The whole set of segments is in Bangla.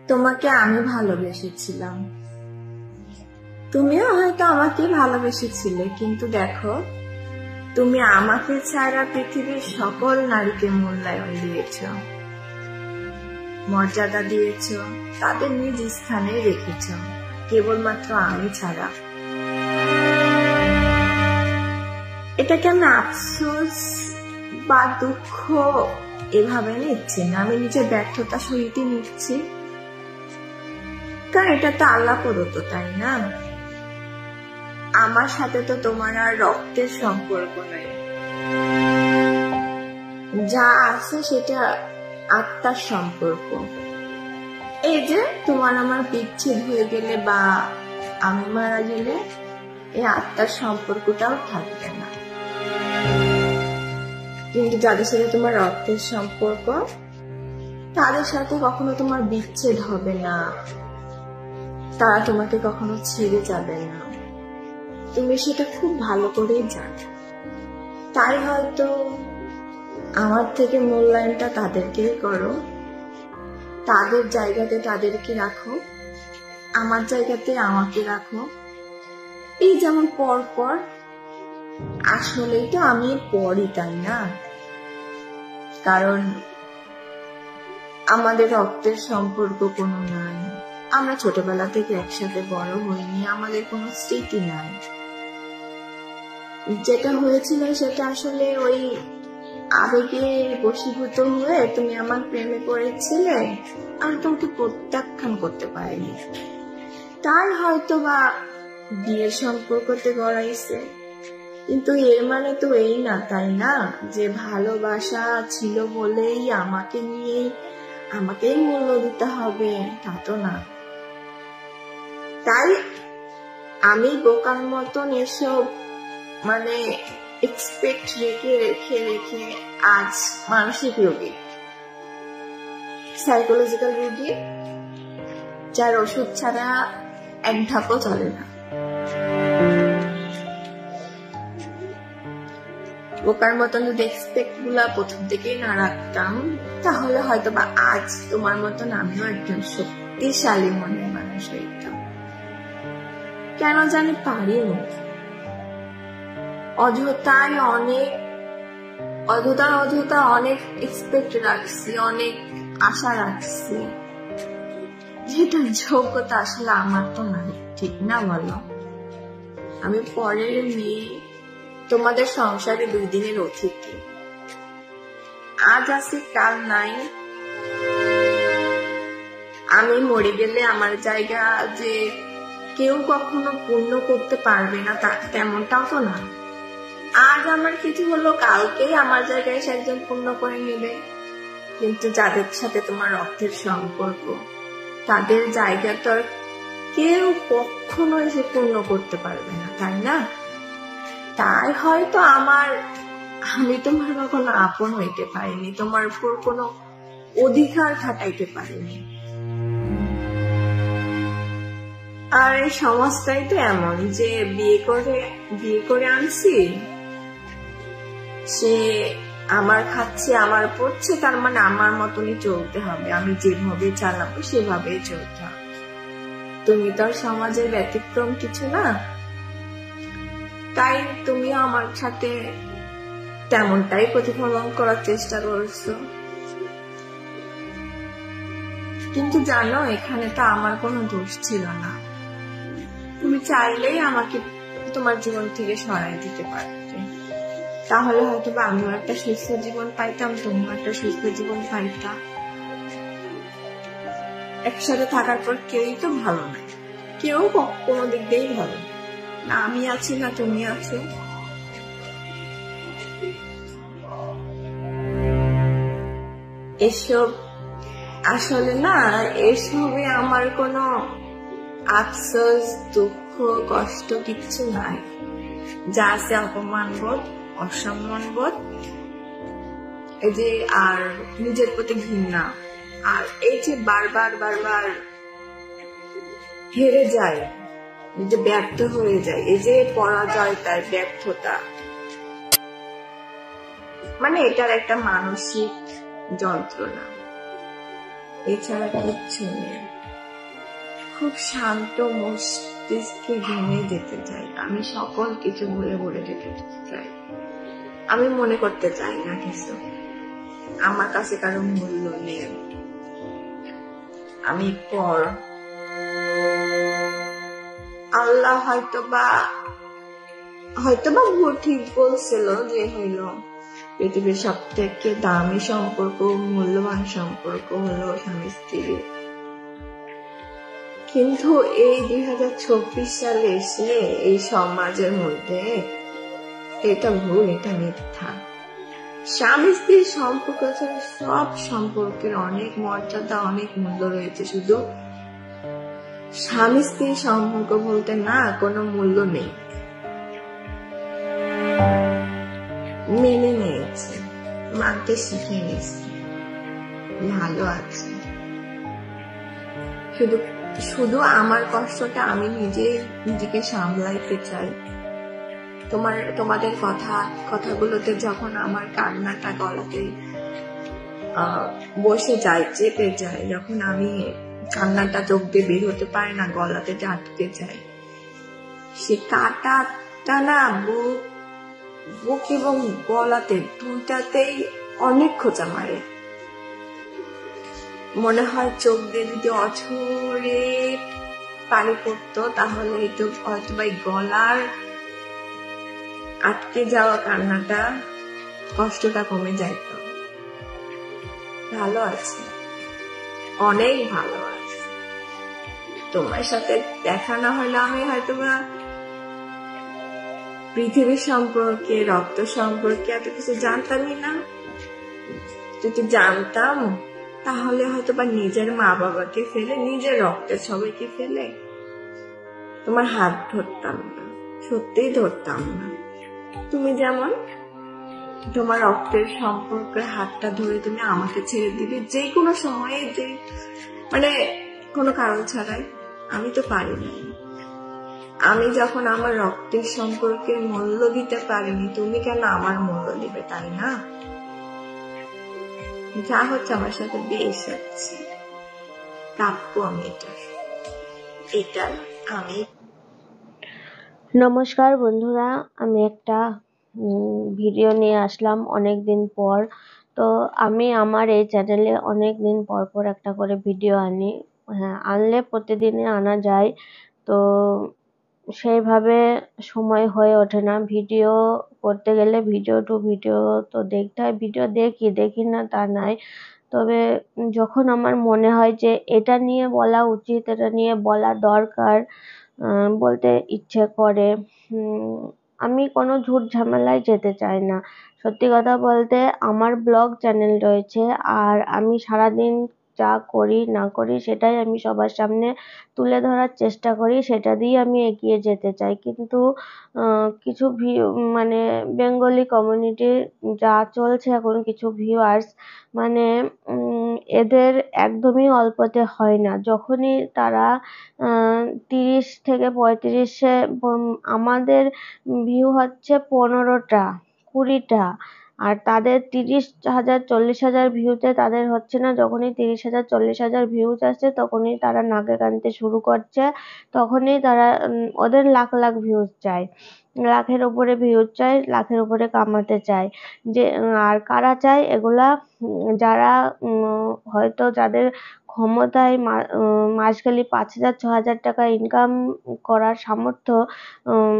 তোমাকে আমি ভালোবেসেছিলাম, তুমিও হয়তো আমাকে ভালোবেসেছিলে, কিন্তু দেখো তুমি আমাকে ছাড়া পৃথিবীর সকল নারীকে মূল্যায়ন দিয়েছ, মর্যাদা দিয়েছ, তাদের নিজ স্থানে রেখেছ, কেবলমাত্র আমি ছাড়া। এটাকে আমি আফসোস বা দুঃখ এভাবে নিচ্ছি না, আমি নিজের ব্যর্থতা সহিত নিচ্ছি, কারণ এটা তো আল্লাহ প্রদত্ত, তাই না? আমার সাথে তো তোমার আর রক্তের সম্পর্ক নাই, যা আছে সেটা আত্মার সম্পর্ক। এই যে তোমার আমার বিচ্ছেদ হয়ে গেলে বা আমি মারা গেলে এই আত্মার সম্পর্কটাও থাকবে না, কিন্তু যাদের সাথে তোমার রক্তের সম্পর্ক তাদের সাথে কখনো তোমার বিচ্ছেদ হবে না, তারা তোমাকে কখনো ছেড়ে যাবে না, তুমি সেটা খুব ভালো করেই জানো। তাই হয়তো আমার থেকে মূল্যায়নটা তাদেরকেই করো, তাদের জায়গাতে তাদেরকে রাখো, আমার জায়গাতে আমাকে রাখো। এই যেমন পর আসলেই তো আমি পরই, তাই না? কারণ আমাদের রক্তের সম্পর্ক কোনো নাই, আমরা ছোটবেলা থেকে একসাথে বড় হইনি, আমাদের কোনো স্মৃতি নাই। যেটা হয়েছিল সেটা আসলে ওই আবেগে বশীভূত হয়ে তুমি আমার প্রেমে পড়েছিলে, আমি তোমাকে প্রত্যাখ্যান করতে পারিনি, তাই হয়তো বা বিয়ের সম্পর্কতে গড়াইছে। কিন্তু এর মানে তো এই না, তাই না, যে ভালোবাসা ছিল বলেই আমাকেই মূল্য দিতে হবে, তা তো না। তাই আমি বোকার মতন এসব মানে এক্সপেক্ট রেখে আজ মানসিক রোগী, সাইকোলজিক্যাল রোগী, যার ওষুধ ছাড়া এক ধাপও চলে না। বোকার মতন যদি এক্সপেক্ট গুলা প্রথম থেকেই না রাখতাম, তাহলে হয়তো বা আজ তোমার মতন আমিও একজন শক্তিশালী মনের মানুষ হইতাম। কেন জানি পারিনি, অযথা অনেক এক্সপেক্ট রাখছি, অনেক আশা রাখছি, যেটার যোগ্যতা আসলে আমার তো নাই, ঠিক না বলো? আমি পরের মেয়ে, তোমাদের সংসারে 2 দিনের অতিথি, আজ আছি কাল নাই। আমি মরে গেলে আমার জায়গা যে কেউ কখনো পূর্ণ করতে পারবে না তেমনটাও তো না। আজ আমার কিছু হলো, কালকেই আমার জায়গায় এসে একজন পূর্ণ করে নেবে, কিন্তু যাদের সাথে তোমার রক্তের সম্পর্ক তাদের জায়গা তো আর কেউ কখনো এসে পূর্ণ করতে পারবে না, তাই না? তাই হয়তো আমি তোমার কখনো আপন হইতে পারিনি, তোমার উপর কোনো অধিকার খাটাইতে পারিনি। আর এই সমাজটাই তো এমন যে বিয়ে করে আনছি, সে আমার খাচ্ছে, আমার পড়ছে, তার মানে আমার মতনই চলতে হবে, আমি যেভাবে চালাবো সেভাবেই চলতে হবে। তুমি তো আর সমাজের ব্যতিক্রম কিছু না, তাই তুমিও আমার সাথে তেমনটাই প্রতিফলন করার চেষ্টা করছো। কিন্তু জানো, এখানে তো আমার কোনো দোষ ছিল না, তুমি চাইলেই আমাকে তোমার জীবন থেকে সরাই দিতে পারতে, তাহলে হয়তো বা আমিও একটা সুস্থ জীবন পাইতাম, তুমিও একটা সুস্থ জীবন পাইতাম। একসাথে থাকার পর কেউই তো ভালো নাই, কেউ কোনো দিক দিয়েই ভালো না, আমি আছি না তুমি আছো। এসব আসলে না, এসবে আমার কোনো আফসোস, দুঃখ, কষ্ট কিচ্ছু নাই, যা আছে অপমান বোধ, অসম্মান বোধ, এই যে আর নিজের প্রতি ঘৃণা, আর এই যে বারবার হেরে যায়, এই যে ব্যর্থ হয়ে যায়, এই যে পরাজয়, তার ব্যর্থতা, মানে এটার একটা মানসিক যন্ত্রণা। এছাড়া কিচ্ছু নেই। খুব শান্ত মস্তিষ্কে ঘুমিয়ে যেতে চাই, আমি সকল কিছু ভুলে যেতে চাই, আমি মনে করতে চাই না কিছু, আমার কাছে কারো মূল্য নেই, আমি পর। আল্লাহ হয়তোবা ভুল ঠিক বলছিল যে হইল পৃথিবীর সব থেকে দামি সম্পর্ক, মূল্যবান সম্পর্ক হলো স্বামী স্ত্রী, কিন্তু এই 2024 সালে এসে এই সমাজের মধ্যে এটা ভুল, এটা মিথ্যা। স্বামী স্ত্রীর সম্পর্ক ছাড়া সব সম্পর্কের অনেক মর্যাদা, অনেক মূল্য রয়েছে, শুধু স্বামী স্ত্রীর সম্পর্ক বলতে না কোনো মূল্য নেই। মেনে নিয়েছে, মানতে শিখে নিয়েছে, ভালো আছে। শুধু আমার কষ্টটা আমি নিজেকে সামলাইতে চাই। তোমাদের কথাগুলোতে যখন আমার কান্নাটা গলাতে বসে যায়, চেপে যায়, যখন আমি কান্নাটা চোখ দিয়ে বের হতে পারি না, গলাতে আটকে যায়, সে কাঁটাটা না বুক এবং গলাতে দুটাতেই অনেক খোঁচা মারে। মনে হয় চোখ দিয়ে যদি অঝরে পানি পড়তো তাহলে হয়তো বা গলার আটকে যাওয়া কান্নাটা, কষ্টটা কমে যাইত। ভালো আছে, অনেক ভালো আছে। তোমার সাথে দেখা না হলে আমি হয়তোবা পৃথিবী সম্পর্কে, রক্ত সম্পর্কে এত কিছু জানতামই না। যদি জানতাম তাহলে হয়তোবা নিজের মা বাবাকে ফেলে, নিজের রক্তের সবাইকে ফেলে তোমার হাত ধরতাম না, সত্যিই ধরতাম না। তুমি যেমন তোমার রক্তের সম্পর্কের হাতটা ধরে তুমি আমাকে ছেড়ে দিবে যে কোনো সময়ে, যে মানে কোনো কারণ ছাড়াই। আমি তো পারি না। আমি যখন আমার রক্তের সম্পর্কের মূল্য দিতে পারিনি, তুমি কেন আমার মূল্য দিবে, তাই না? যা হচ্ছে আমার সাথে বেশ যাচ্ছে, প্রাপ্য আমি এটা আমি। নমস্কার বন্ধুরা, আমি একটা ভিডিও নিয়ে আসলাম অনেকদিন পর। তো আমি আমার এই চ্যানেলে অনেকদিন পর একটা করে ভিডিও আনি। হ্যাঁ, আনলে প্রতিদিনই আনা যায়, তো সেইভাবে সময় হয়ে ওঠে না। ভিডিও করতে গেলে ভিডিও তো দেখতে হয়। ভিডিও দেখি না তা নয়, তবে যখন আমার মনে হয় যে এটা নিয়ে বলা উচিত, এটা নিয়ে বলা দরকার, বলতে ইচ্ছে করে। আমি কোনো ঝুট ঝামেলায় যেতে চাই না। সত্যি কথা বলতে আমার ব্লগ চ্যানেল রয়েছে, আর আমি সারাদিন যা করি না করি সেটাই আমি সবার সামনে তুলে ধরার চেষ্টা করি, সেটা দিয়ে আমি এগিয়ে যেতে চাই। কিন্তু কিছু মানে বেঙ্গলি কমিউনিটি যা চলছে এখন, কিছু ভিউয়ার্স মানে এদের একদমই অল্পতে হয় না। যখনই তারা 30 থেকে 35-এ, আমাদের ভিউ হচ্ছে 15টা 20টা, আর তাদের 30,000 40,000 ভিউতে তাদের হচ্ছে না। যখনই 30,000 40,000 ভিউজ আসছে তখনই তারা নাকে কানতে শুরু করছে, তখনই তারা ওদের লাখ ভিউজ চায়, লাখের উপরে ভিউজ চায়, লাখের উপরে কামাতে চায়। যে আর কারা চায় এগুলা? যারা হয়তো যাদের ক্ষমতায় মাসখালি 5,000 6,000 টাকা ইনকাম করার সামর্থ্য,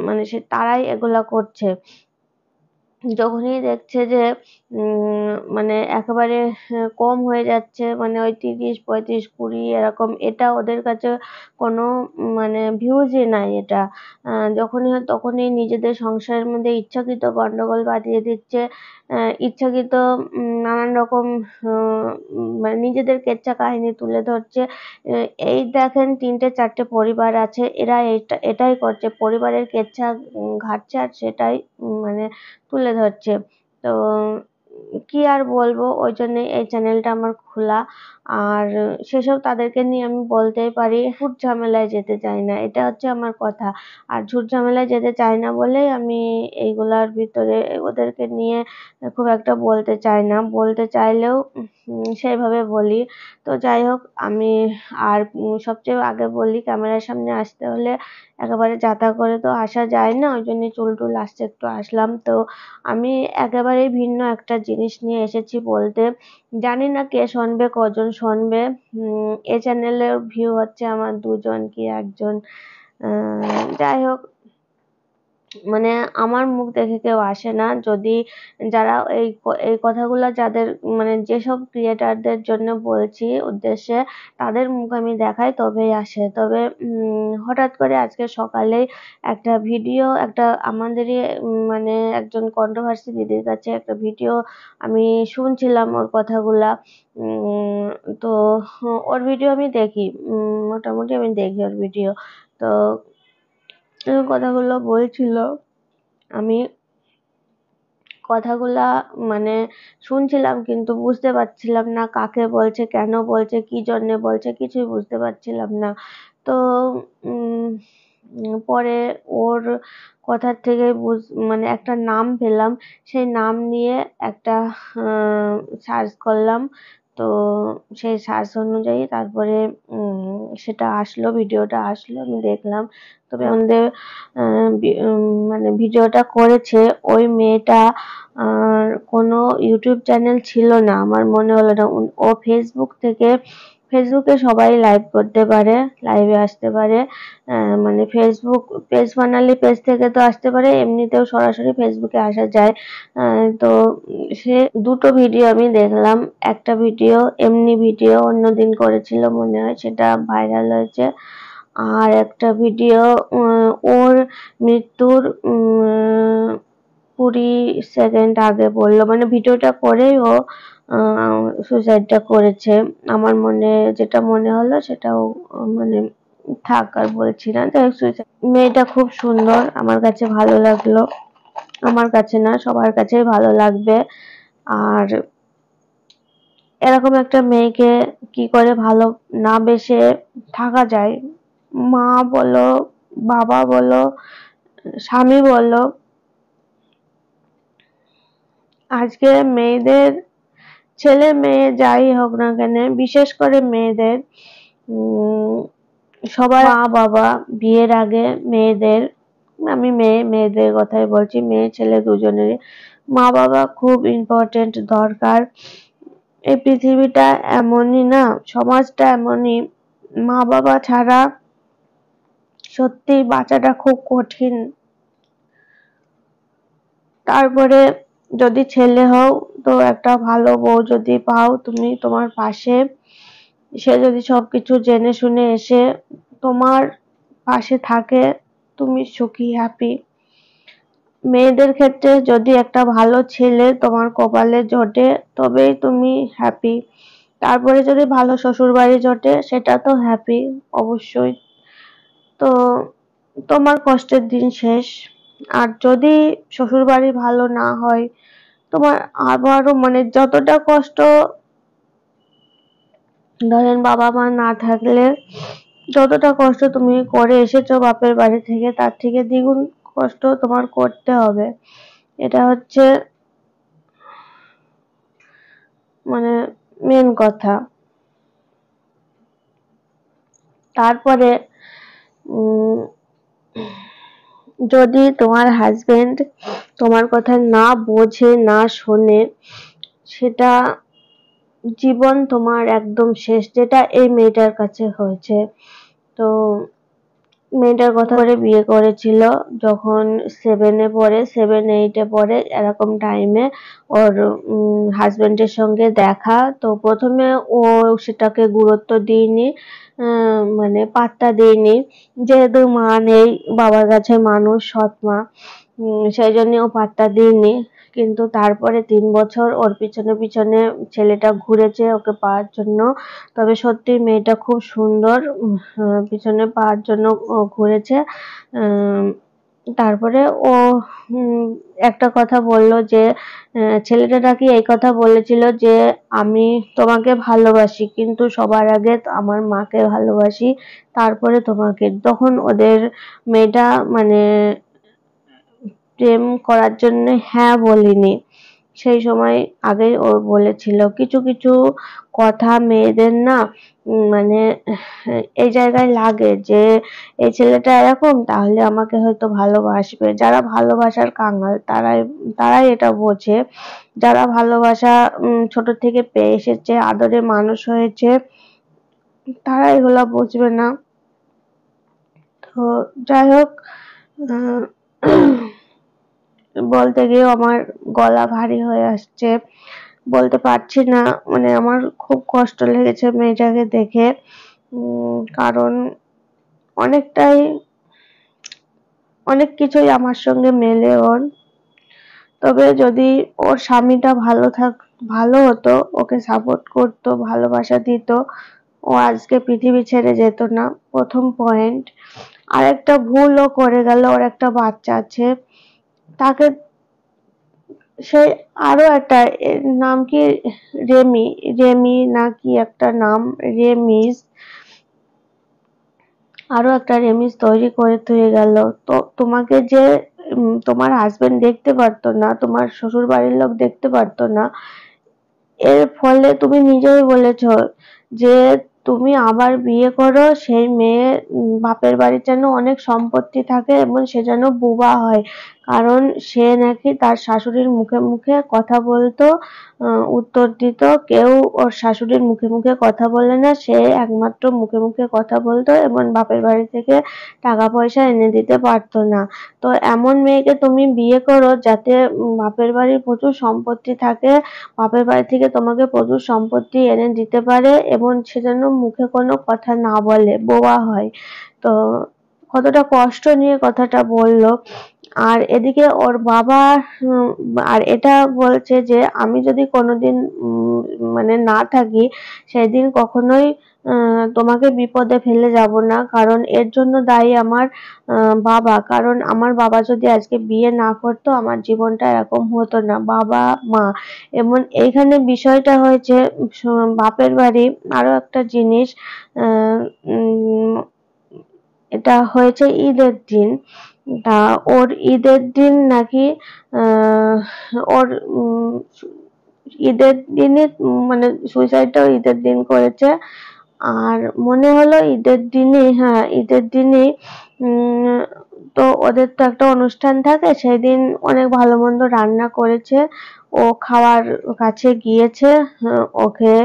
মানে তারাই এগুলা করছে। যখনই দেখছে যে মানে একেবারে কম হয়ে যাচ্ছে, মানে ওই 30 35 20 এরকম, এটা ওদের কাছে কোনো মানে ভিউজই নাই। এটা তখনই নিজেদের সংসারের মধ্যে ইচ্ছাকৃত গন্ডগোল বাঁধিয়ে দিচ্ছে, ইচ্ছাকৃত নানান রকম মানে নিজেদের কেচ্ছা কাহিনী তুলে ধরছে। এই দেখেন 3টে 4টে পরিবার আছে, এরা এটাই করছে, পরিবারের কেচ্ছা ঘাটছে আর সেটাই মানে তুলে ধরছে। তো কি আর বলবো, ওই জন্য এই চ্যানেলটা আমার খোলা। আর সেসব তাদেরকে নিয়ে আমি বলতেই পারি। ঝুট ঝামেলায় যেতে চাই না, এটা হচ্ছে আমার কথা। আর ঝুট ঝামেলায় যেতে চাই না বলেই আমি এইগুলার ভিতরে ওদেরকে নিয়ে খুব একটা বলতে চাই না। বলতে চাইলেও সেইভাবে বলি। তো যাই হোক, আমি আর সবচেয়ে আগে বলি, ক্যামেরার সামনে আসতে হলে একেবারে যাতা করে তো আসা যায় না, ওই জন্য চুল টুল আসছে একটু আসলাম। তো আমি একেবারেই ভিন্ন একটা জিনিস নিয়ে এসেছি বলতে। জানি না কে শুনবে, কজন শুনবে। এই চ্যানেলের ভিউ হচ্ছে আমার 2 জন কি 1 জন। যাই হোক, মানে আমার মুখ দেখে কেউ আসে না। যদি যারা এই কথাগুলো যাদের মানে যেসব ক্রিয়েটারদের জন্য বলছি উদ্দেশ্যে, তাদের মুখ আমি দেখাই তবেই আসে। তবে হঠাৎ করে আজকে সকালেই একটা ভিডিও, একটা আমাদেরই মানে একজন কন্ট্রোভার্সি দিদির কাছে একটা ভিডিও আমি শুনছিলাম, ওর কথাগুলা। তো ওর ভিডিও আমি দেখি, মোটামুটি আমি দেখি ওর ভিডিও। তো কথাগুলো বলছিল, আমি কথাগুলা মানে শুনছিলাম কিন্তু বুঝতে পারছিলাম না কাকে বলছে, কেন বলছে, কি জন্যে বলছে, কিছুই বুঝতে পারছিলাম না। তো পরে ওর কথার থেকে মানে একটা নাম পেলাম, সেই নাম নিয়ে একটা সার্চ করলাম। তো সেই সার্চ অনুযায়ী তারপরে সেটা আসলো, ভিডিওটা আসলো, আমি দেখলাম। তবে আমাদের মানে ভিডিওটা করেছে ওই মেয়েটা কোনো ইউটিউব চ্যানেল ছিল না, আমার মনে হলো না। ও ফেসবুকে সবাই লাইভ করতে পারে, লাইভে আসতে পারে। মানে ফেসবুক পেজ বানালে পেজ থেকে তো আসতে পারে, এমনিতেও সরাসরি ফেসবুকে আসা যায়। তো সে দুটো ভিডিও আমি দেখলাম। একটা ভিডিও এমনি ভিডিও অন্যদিন করেছিল মনে হয়, সেটা ভাইরাল হয়েছে। আর একটা ভিডিও ওর মৃত্যুর 20 সেকেন্ড আগে বললো, মানে ভিডিওটা করেই ও সুইসাইডটা করেছে। আমার যেটা মনে হলো সেটাও মানে থাক, আর বলছি না। মেয়েটা খুব সুন্দর, আমার কাছে ভালো লাগলো। আমার কাছে না, সবার কাছেই ভালো লাগবে। আর এরকম একটা মেয়েকে কি করে ভালো না বেসে থাকা যায়? মা বলো, বাবা বলো, স্বামী বলো, আজকে মেয়েদের, ছেলে মেয়ে যাই হোক না কেন, বিশেষ করে মেয়েদের, সবার মা বাবা বিয়ের আগে মেয়েদের, আমি মেয়েদের কথাই বলছি, মেয়ে ছেলে দুজনেরই মা বাবা খুব ইম্পর্টেন্ট, দরকার। এই পৃথিবীটা এমনই না, সমাজটা এমনই, মা বাবা ছাড়া সত্যি বাঁচাটা খুব কঠিন। তারপরে যদি ছেলে হও তো একটা ভালো বউ যদি পাও তুমি তোমার পাশে, সে যদি সবকিছু জেনে শুনে এসে তোমার পাশে থাকে, তুমি সুখী হ্যাপি। মেয়েদের ক্ষেত্রে যদি একটা ভালো ছেলে তোমার কপালে জোটে তবেই তুমি হ্যাপি। তারপরে যদি ভালো শ্বশুর বাড়ি জোটে সেটা তো হ্যাপি অবশ্যই। তো তোমার কষ্টের দিন শেষ। আর যদি শ্বশুর বাড়ি ভালো না হয়, তোমার আবারও মানে যতটা কষ্ট ধরেন বাবা মা না থাকলে যতটা কষ্ট তুমি করে এসেছো বাপের বাড়ি থেকে, তার থেকে দ্বিগুণ কষ্ট তোমার করতে হবে। এটা হচ্ছে মানে মেন কথা। তারপরে যদি তোমার হাজবেন্ড তোমার কথা না বোঝে, না শোনে, সেটা জীবন তোমার একদম শেষ, যেটা এই মেয়েটার কাছে হয়েছে। তো মেয়েটার কথা করে বিয়ে করেছিল যখন 7-এ পড়ে, 7-8-এ পড়ে, এরকম টাইমে ওর হাজবেন্ডের সঙ্গে দেখা। তো প্রথমে ও সেটাকে গুরুত্ব দিইনি, মানে পাত্তা দিইনি, যেহেতু মা নেই, বাবার কাছে মানুষ, সৎ মা, সেই জন্য ও পাত্তা দিইনি। কিন্তু তারপরে 3 বছর ওর পিছনে পিছনে ছেলেটা ঘুরেছে ওকে পাওয়ার জন্য। তবে সত্যি মেয়েটা খুব সুন্দর, পিছনে পাওয়ার জন্য ঘুরেছে। তারপরে ও একটা কথা বলল যে ছেলেটা নাকি এই কথা বলেছিল যে আমি তোমাকে ভালোবাসি, কিন্তু সবার আগে আমার মাকে ভালোবাসি, তারপরে তোমাকে। তখন ওদের মেয়েটা মানে প্রেম করার জন্য হ্যাঁ বলিনি, সেই সময় আগেই ও বলেছিল। কিছু কিছু কথা মেয়েদের না মানে এই জায়গায় লাগে যে এই ছেলেটা এরকম, তাহলে আমাকে হয়তো ভালোবাসবে। যারা ভালোবাসার কাঙাল তারাই এটা বোঝে। যারা ভালোবাসা ছোট থেকে পেয়ে এসেছে, আদরে মানুষ হয়েছে, তারা এগুলা বুঝবে না। তো যাই হোক, বলতে গিয়ে আমার গলা ভারী হয়ে আসছে, বলতে পারছি না। মানে আমার খুব কষ্ট লেগেছে মেয়েটাকে দেখে, কারণ অনেক কিছুই আমার সঙ্গে মেলে ওর। তবে যদি ওর স্বামীটা ভালো হতো, ওকে সাপোর্ট করতো, ভালোবাসা দিত, ও আজকে পৃথিবী ছেড়ে যেত না, প্রথম পয়েন্ট। আরেকটা ভুলও করে গেল, ওর একটা বাচ্চা আছে, তাকে সে আরো একটা নাম কি রেমি না কি একটা নাম, রেমিস, আরো একটা রেমিস তৈরি করে থুয়ে গেল। তো তোমাকে যে তোমার হাজবেন্ড দেখতে পারতো না, তোমার শ্বশুর বাড়ির লোক দেখতে পারতো না, এর ফলে তুমি নিজেই বলেছো যে তুমি আবার বিয়ে করো, সেই মেয়ে বাপের বাড়ির যেন অনেক সম্পত্তি থাকে এবং সে যেন বোবা হয়। কারণ সে নাকি তার শাশুড়ির মুখে মুখে কথা বলতো, উত্তর দিত। কেউ ওর শাশুড়ির মুখে মুখে কথা বলে না, সে একমাত্র মুখে মুখে কথা বলতো এবং বাপের বাড়ি থেকে টাকা পয়সা এনে দিতে পারতো না। তো এমন মেয়েকে তুমি বিয়ে করো যাতে বাপের বাড়ির প্রচুর সম্পত্তি থাকে, বাপের বাড়ি থেকে তোমাকে প্রচুর সম্পত্তি এনে দিতে পারে এবং সে যেন মুখে কোনো কথা না বলে, বোবা হয়। তো কতটা কষ্ট নিয়ে কথাটা বললো। আর এদিকে ওর বাবা আর এটা বলছে যে আমি যদি কোনোদিন মানে না থাকি, সেদিন কখনোই তোমাকে বিপদে ফেলে যাব না, কারণ এর জন্য দায়ী আমার বাবা। কারণ আমার বাবা যদি আজকে বিয়ে না করতো, আমার জীবনটা এরকম হতো না। বাবা মা, এবং এইখানে বিষয়টা হয়েছে বাপের বাড়ি। আরো একটা জিনিস, এটা হয়েছে ঈদের দিন। তা ওর ঈদের দিন নাকি ওর ঈদের দিনে মানে সুইসাইডটাও ঈদের দিন করেছে। আর মনে হলো ঈদের দিনই, হ্যাঁ ঈদের দিনই। তো ওদের তো একটা অনুষ্ঠান থাকে, সেদিন অনেক ভালো মন্দ রান্না করেছে, ও খাওয়ার কাছে গিয়েছে, ওকে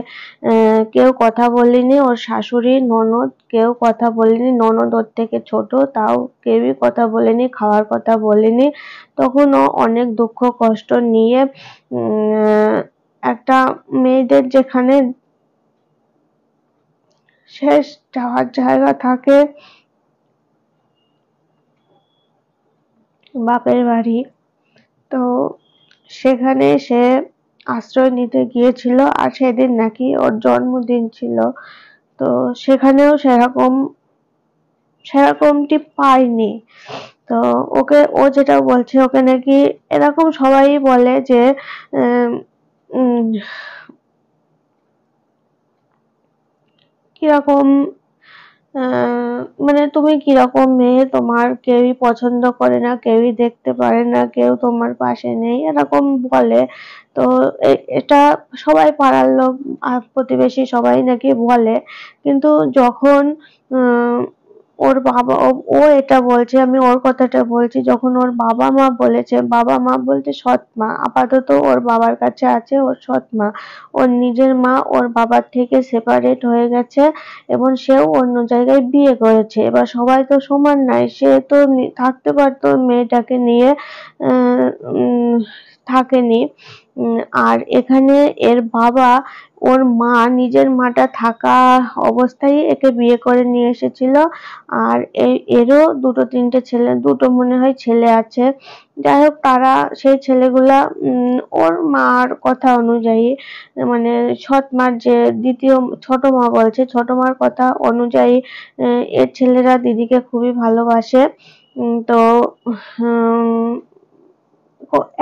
কেউ কথা বলেনি, ওর শাশুড়ি ননদ কেউ কথা বলেনি, ননদ ওর থেকে ছোট, তাও কেউই কথা বলেনি, খাওয়ার কথা বলেনি। তখন ও অনেক দুঃখ কষ্ট নিয়ে একটা মেয়েদের যেখানে শেষ যাওয়ার জায়গা থাকে, বাপের বাড়ি, তো সেখানে সে আশ্রয় নিতে গিয়েছিল। আর সেদিন নাকি ওর জন্মদিন ছিল, তো সেখানেও সেরকমটি পাইনি। তো ও যেটা বলছে, ওকে নাকি এরকম সবাই বলে যে কিরকম মানে তুমি কিরকম মেয়ে, তোমার কেউই পছন্দ করে না, কেউই দেখতে পারে না, কেউ তোমার পাশে নেই, এরকম বলে। তো এটা সবাই পাড়ার লোক আর প্রতিবেশী সবাই নাকি বলে। কিন্তু যখন ওর বাবা, ও এটা বলছে, আমি ওর কথাটা বলছি, যখন ওর বাবা মা বলেছে, বাবা মা বলতে সৎ মা, আপাতত ওর বাবার কাছে আছে ওর সৎ মা। ওর নিজের মা ওর বাবার থেকে সেপারেট হয়ে গেছে এবং সেও অন্য জায়গায় বিয়ে করেছে। এবার সবাই তো সমান নাই, সে তো থাকতে পারতো মেয়েটাকে নিয়ে, থাকেনি। আর এখানে এর বাবা, ওর মা, নিজের মাটা থাকা অবস্থায় একে বিয়ে করে নিয়ে এসেছিল। আর এরও দুটো মনে হয় ছেলে আছে। যাই হোক, তারা সেই ছেলেগুলা ওর মার কথা অনুযায়ী, মানে সৎ মার যে দ্বিতীয় ছোট মা বলছে, ছোট মার কথা অনুযায়ী এর ছেলেরা দিদিকে খুবই ভালোবাসে। তো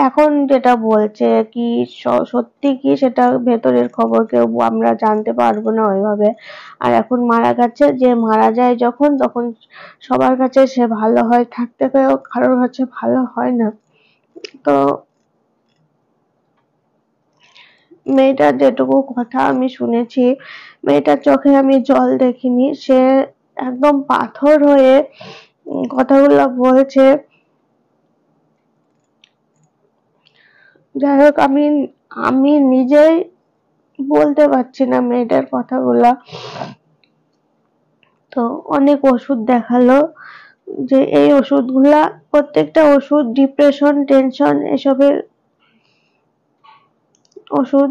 এখন যেটা বলছে কি সত্যি কি সেটা ভেতরের খবর কেউ আমরা জানতে পারবো না ওইভাবে। আর এখন মারা গেছে, যে মারা যায় যখন তখন সবার কাছে সে ভালো হয়, থাকতে পেরেও কারোর কাছে ভালো হয় না। তো মেয়েটার যেটুকু কথা আমি শুনেছি, মেয়েটার চোখে আমি জল দেখিনি, সে একদম পাথর হয়ে কথাগুলো বলছে। যাই হোক, আমি নিজেই বলতে পারছি না মেয়েটার কথাগুলা। তো অনেক ওষুধ দেখালো, যে এই ওষুধগুলা প্রত্যেকটা ওষুধ ডিপ্রেশন, টেনশন এসবের ওষুধ।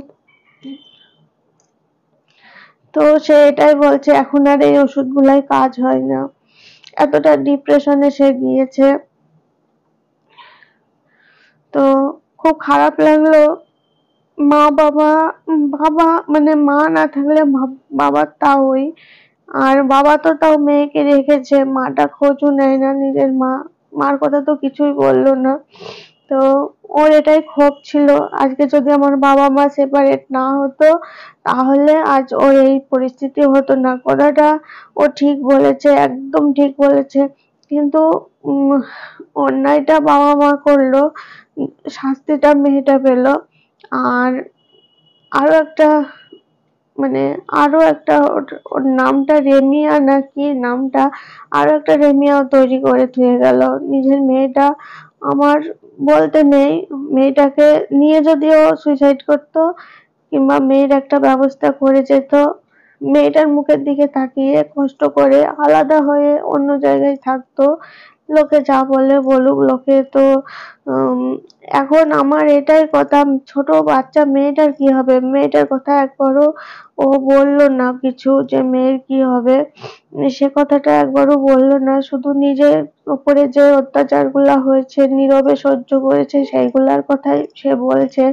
তো সে এটাই বলছে এখন আর এই ওষুধগুলাই কাজ হয় না, এতটা ডিপ্রেশনে সে গিয়েছে। তো খুব খারাপ লাগলো। বাবা মানে মা না থাকলে বাবার তাওই, আর বাবা তো তাও মেয়েকে রেখেছে, মাটা খোঁজও নেয় না নিজের মার কথা তো কিছুই বললো না। তো ওর এটাই ক্ষোভ ছিল, আজকে যদি আমার বাবা মা সেপারেট না হতো তাহলে আজ ওর এই পরিস্থিতি হতো না। কথাটা ও ঠিক বলেছে, একদম ঠিক বলেছে। কিন্তু অন্যায়টা বাবা মা করলো, শাস্তিটা মেয়েটা পেলো। আর আরো একটা মানে আরো একটা ওর নামটা রেমিয়া নাকি নামটা, আরো একটা রেমিয়াও তৈরি করে থুয়ে গেল নিজের মেয়েটা। আমার বলতে নেই, মেয়েটাকে নিয়ে যদিও সুইসাইড করতো কিংবা মেয়ের একটা ব্যবস্থা করে যেত, মেয়েটার মুখের দিকে তাকিয়ে কষ্ট করে আলাদা হয়ে অন্য জায়গায় থাকতো। লোকে যা বলে বলুক, লোকে তো এখন আমার এটাই কথা, ছোট বাচ্চা মেয়েটার কি হবে, মেয়েটার কথা একবারও ও বললো না কিছু, যে মেয়ের কি হবে সে কথাটা একবারও বললো না। শুধু নিজের উপরে যে অত্যাচারগুলা হয়েছে নীরবে সহ্য করেছে সেইগুলার কথাই সে বলছে।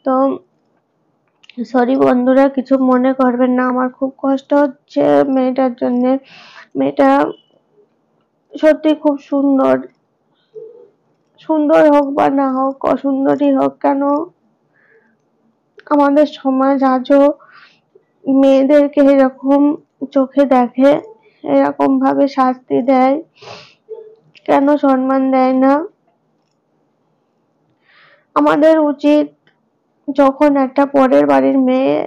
তো সরি বন্ধুরা, কিছু মনে করবেন না, আমার খুব কষ্ট হচ্ছে মেয়েটার জন্যে। মেয়েটা সত্যি খুব সুন্দর, সুন্দর হোক বা না হোক, অসুন্দরী হোক কেন, আমাদের সমাজ আজও মেয়েদেরকে এরকম চোখে দেখে, এরকম ভাবে শাস্তি দেয়, কেন সম্মান দেয় না। আমাদের উচিত যখন একটা পরের বাড়ির মেয়ে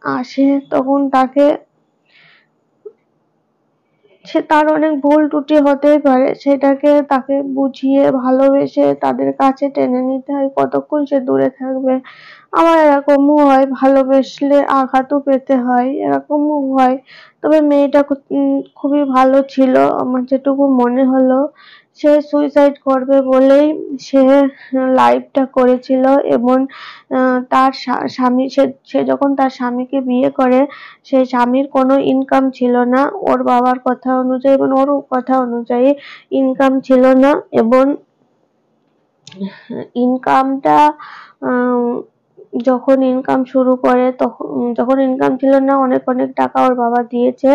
আসে তখন সে তার অনেক ভুল ত্রুটি হতেই পারে, সেটাকে তাকে বুঝিয়ে ভালোবেসে তাদের কাছে টেনে নিতে হয়। কতক্ষণ সে দূরে থাকবে। আমার এরকমও হয়, ভালোবেসলে আঘাতও পেতে হয়, এরকমও হয়। তবে মেয়েটা খুবই ভালো ছিল, আমার যেটুকু মনে হলো। সে সুইসাইড করবে বলেই সে লাইভটা করেছিল, এবং তার স্বামী, সে যখন তার স্বামীকে বিয়ে করে, সেই স্বামীর কোনো ইনকাম ছিল না, ওর বাবার কথা অনুযায়ী এবং ওর কথা অনুযায়ী ইনকাম ছিল না। এবং ইনকামটা যখন ইনকাম শুরু করে, তখন যখন ইনকাম ছিল না, অনেক অনেক টাকা ওর বাবা দিয়েছে।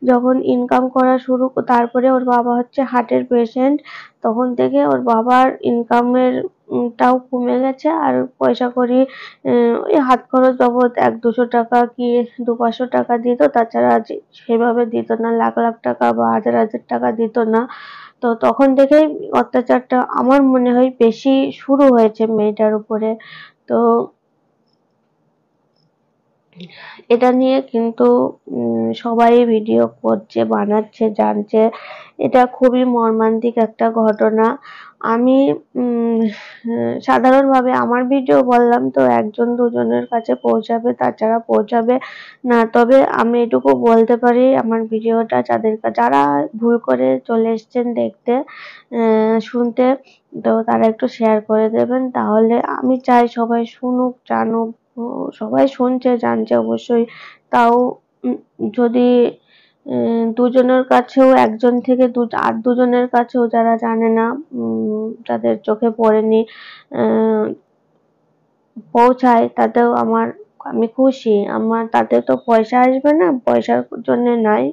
যখন ইনকাম করা শুরু, তারপরে ওর বাবা হচ্ছে হার্টের পেশেন্ট, তখন থেকে ওর বাবার ইনকামের টাও কমে গেছে। আর পয়সা কড়ি ওই হাত খরচ বাবদ 100-200 টাকা কি 200-500 টাকা দিত, তাছাড়া সেভাবে দিত না, লাখ লাখ টাকা বা হাজার হাজার টাকা দিত না। তো তখন থেকেই অত্যাচারটা আমার মনে হয় বেশি শুরু হয়েছে মেয়েটার উপরে। তো এটা নিয়ে কিন্তু সবাই ভিডিও করছে, বানাচ্ছে, জানছে। এটা খুবই মর্মান্তিক একটা ঘটনা। আমি সাধারণভাবে আমার ভিডিও বললাম তো 1-2জনের কাছে পৌঁছাবে, তাছাড়া পৌঁছাবে না। তবে আমি এটুকু বলতে পারি, আমার ভিডিওটা যারা ভুল করে চলে এসছেন দেখতে, শুনতে, তো তারা একটু শেয়ার করে দেবেন। তাহলে আমি চাই সবাই শুনুক, জানুক। সবাই শুনছে, জানছে অবশ্যই, তাও যদি 2জনের কাছেও, 1জন থেকে আর 2জনের কাছেও যারা জানে না, যাদের চোখে পড়েনি, পৌঁছায়, তাতেও আমি খুশি। আমার তাতে তো পয়সা আসবে না, পয়সার জন্য নাই,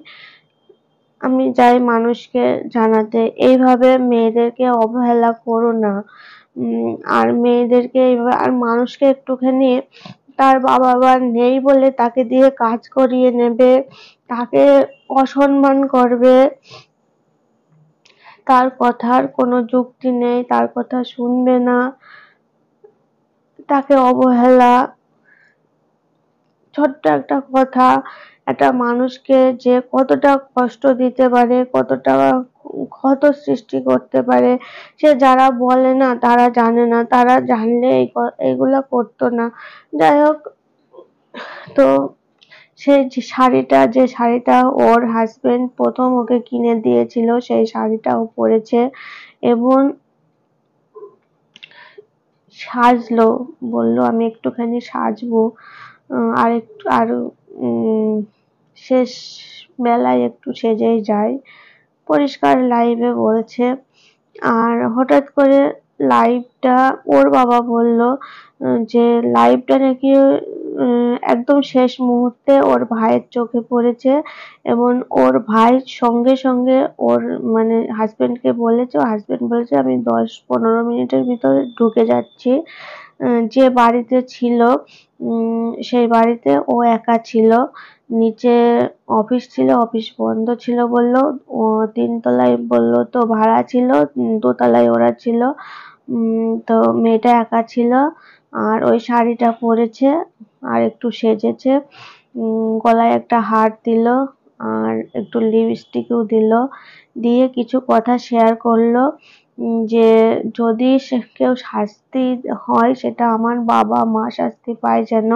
আমি চাই মানুষকে জানাতে, এইভাবে মেয়েদেরকে অবহেলা করো না। আর মেয়েদেরকে এইভাবে, আর মানুষকে একটুখানি তার বাবা মা নেই বলে তাকে দিয়ে কাজ করিয়ে নেবে, তাকে অসম্মান করবে, তার কথার কোনো যুক্তি নেই, তার কথা শুনবে না, তাকে অবহেলা। ছোট্ট একটা কথা একটা মানুষকে যে কতটা কষ্ট দিতে পারে, কতটা ক্ষত সৃষ্টি করতে পারে, সে যারা বলে না তারা জানে না, তারা জানলে এইগুলা করতো না। যাই হোক, তো সেই যে শাড়িটা ওর হাজবেন্ড প্রথম ওকে কিনে দিয়েছিল, সেই শাড়িটা ও পরেছে এবং সাজলো, বললো আমি একটুখানি সাজবো, আর শেষ বেলায় একটু সেজেই যায়, পরিষ্কার লাইভে বলছে। আর হঠাৎ করে লাইভটা ওর বাবা বলল যে লাইভটা নাকি একদম শেষ মুহূর্তে ওর ভাইয়ের চোখে পড়েছে এবং ওর ভাই সঙ্গে সঙ্গে ওর মানে হাজবেন্ডকে বলেছে, হাজবেন্ড বলেছে আমি 10-15 মিনিটের ভিতরে ঢুকে যাচ্ছি। যে বাড়িতে ছিল সেই বাড়িতে ও একা ছিল, নিচে অফিস ছিল, অফিস বন্ধ ছিল বললো, ও 3 তলায় বললো তো ভাড়া ছিল, 2 তলায় ওরা ছিল। তো মেয়েটা একা ছিল আর ওই শাড়িটা পরেছে আর একটু সেজেছে, গলায় একটা হার দিল আর একটু লিপস্টিকও দিল, দিয়ে কিছু কথা শেয়ার করলো যে যদি কেউ শাস্তি হয় সেটা আমার বাবা মা শাস্তি পায়, যেন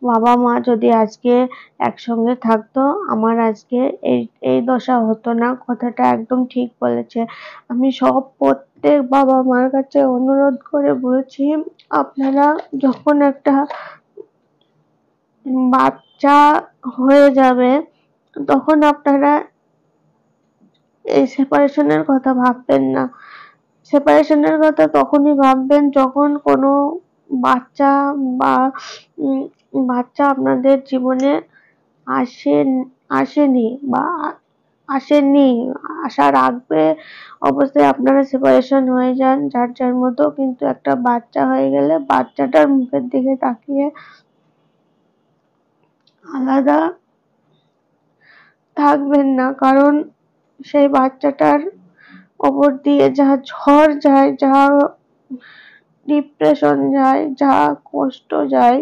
বাবা মা যদি আজকে একসঙ্গে থাকতো আমার আজকে এই দশা হতো না। কথাটা একদম ঠিক বলেছে। আমি প্রত্যেক বাবা মার কাছে অনুরোধ করে বলছি, আপনারা যখন একটা বাচ্চা হয়ে যাবে তখন আপনারা এই সেপারেশনের কথা ভাববেন না। সেপারেশনের কথা তখনই ভাববেন যখন কোনো বাচ্চা বা বাচ্চা আপনাদের জীবনে আসেনি বা আসেনি, আশা রাখবে অবস্থায় আপনারা সেপারেশন হয়ে যান যার যার মতো, কিন্তু একটা বাচ্চা হয়ে গেলে বাচ্চাটার মুখের দিকে তাকিয়ে আলাদা থাকবেন না, কারণ সেই বাচ্চাটার ওপর দিয়ে যা ঝড় যায়, যা ডিপ্রেশন যায়, যা কষ্ট যায়,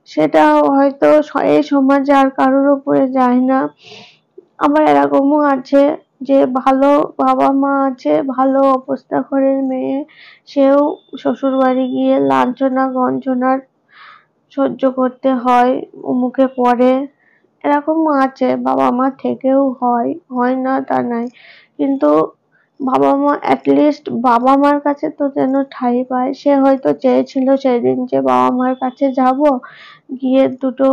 সেটা হয়তো এই সমাজে আর কারোর উপরে যায় না। আমার এরকমও আছে যে ভালো বাবা মা আছে, ভালো অবস্থা ঘরের মেয়ে, সেও শ্বশুর বাড়ি গিয়ে লাঞ্ছনা গঞ্জনার সহ্য করতে হয়, মুখে পড়ে, এরকমও আছে। বাবা মা থেকেও হয় না তা নাই, কিন্তু বাবা মা অ্যাটলিস্ট বাবা মার কাছে তো যেন ঠাঁই পায়। সে হয়তো চেয়েছিল সেদিন যে বাবা মার কাছে যাব, গিয়ে দুটো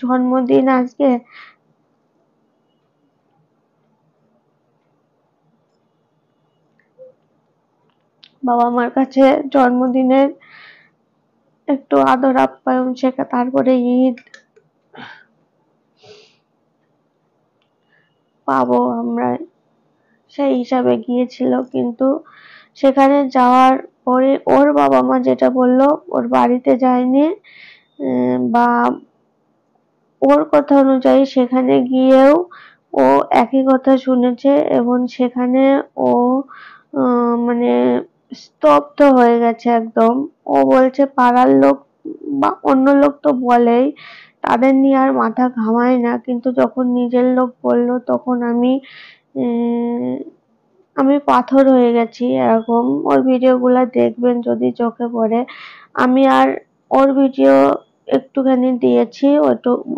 জন্মদিন আজকে, বাবা মার কাছে জন্মদিনের একটু আদর আপ্যায়ন শেখা, তারপরে ঈদ পাবো আমরা, সেই হিসাবে গিয়েছিল। কিন্তু সেখানে যাওয়ার পরে ওর বাবা মা যেটা বললো, ওর বাড়িতে যায়নি বা ওর কথা অনুযায়ী সেখানে গিয়েও ও একই কথা শুনেছে এবং সেখানে ও মানে স্তব্ধ হয়ে গেছে একদম। ও বলছে পাড়ার লোক বা অন্য লোক তো বলেই, তাদের নিয়ে আর মাথা ঘামায় না, কিন্তু যখন নিজের লোক বললো তখন আমি পাথর হয়ে গেছি এরকম। ওর ভিডিও গুলা দেখবেন যদি চোখে পড়ে। আমি আর ওর ভিডিও একটুখানি দিয়েছি,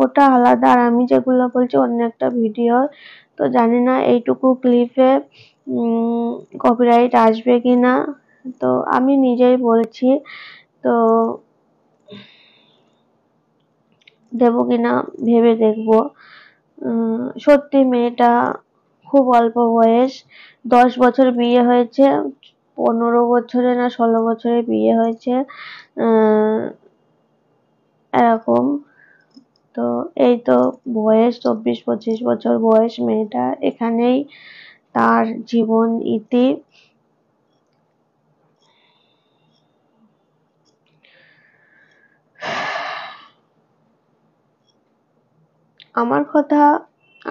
ওটা আলাদা, আর আমি যেগুলো বলছি অন্য একটা ভিডিও। তো জানি না এইটুকু ক্লিপে কপিরাইট আসবে কিনা, তো আমি নিজেই বলছি, তো দেবো কিনা ভেবে দেখবো। সত্যি মেয়েটা খুব অল্প বয়স, 10 বছর বিয়ে হয়েছে, 15 বছরে না 16 বছরে বিয়ে হয়েছে, এরকম। তো এই তো বয়স 24-25 বছর বয়স মেয়েটা, এখানেই তার জীবন ইতি। আমার কথা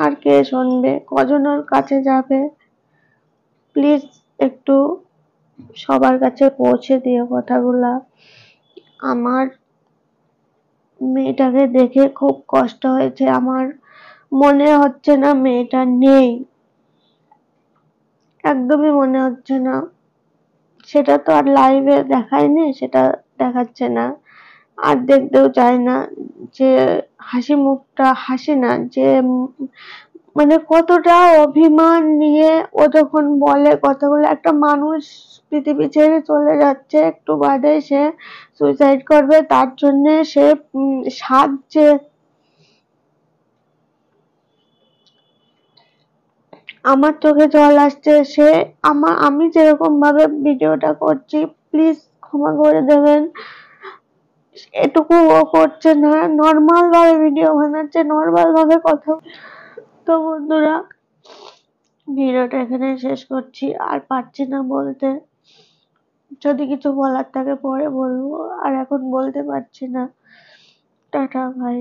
আর কে শুনবে, কজনের কাছে যাবে? প্লিজ একটু সবার কাছে পৌঁছে দিও কথাগুলা। আমার মেয়েটাকে দেখে খুব কষ্ট হয়েছে, আমার মনে হচ্ছে না মেয়েটা নেই, একদমই মনে হচ্ছে না। সেটা তো আর লাইভে দেখায়নি, সেটা দেখাচ্ছে না, আর দেখতেও চায় না। যে হাসি মুখটা, হাসি না, যে মানে কতটা অভিমান নিয়ে ও যখন বলে কথাগুলো, একটা মানুষ পৃথিবী ছেড়ে চলে যাচ্ছে, একটু বাদে সে সুইসাইড করবে, তার জন্য সে সাজছে। আমার চোখে জল আসছে। সে আমি যেরকম ভাবে ভিডিওটা করছি, প্লিজ ক্ষমা করে দেবেন, এটুকু ও করছে না। নর্মাল ভাবে ভিডিও বানাচ্ছে, নর্মাল ভাবে কথা। তো বন্ধুরা, ভিডিওটা এখানে শেষ করছি, আর পারছি না বলতে। যদি কিছু বলার থাকে পরে বলবো, আর এখন বলতে পারছি না। টাটা ভাই।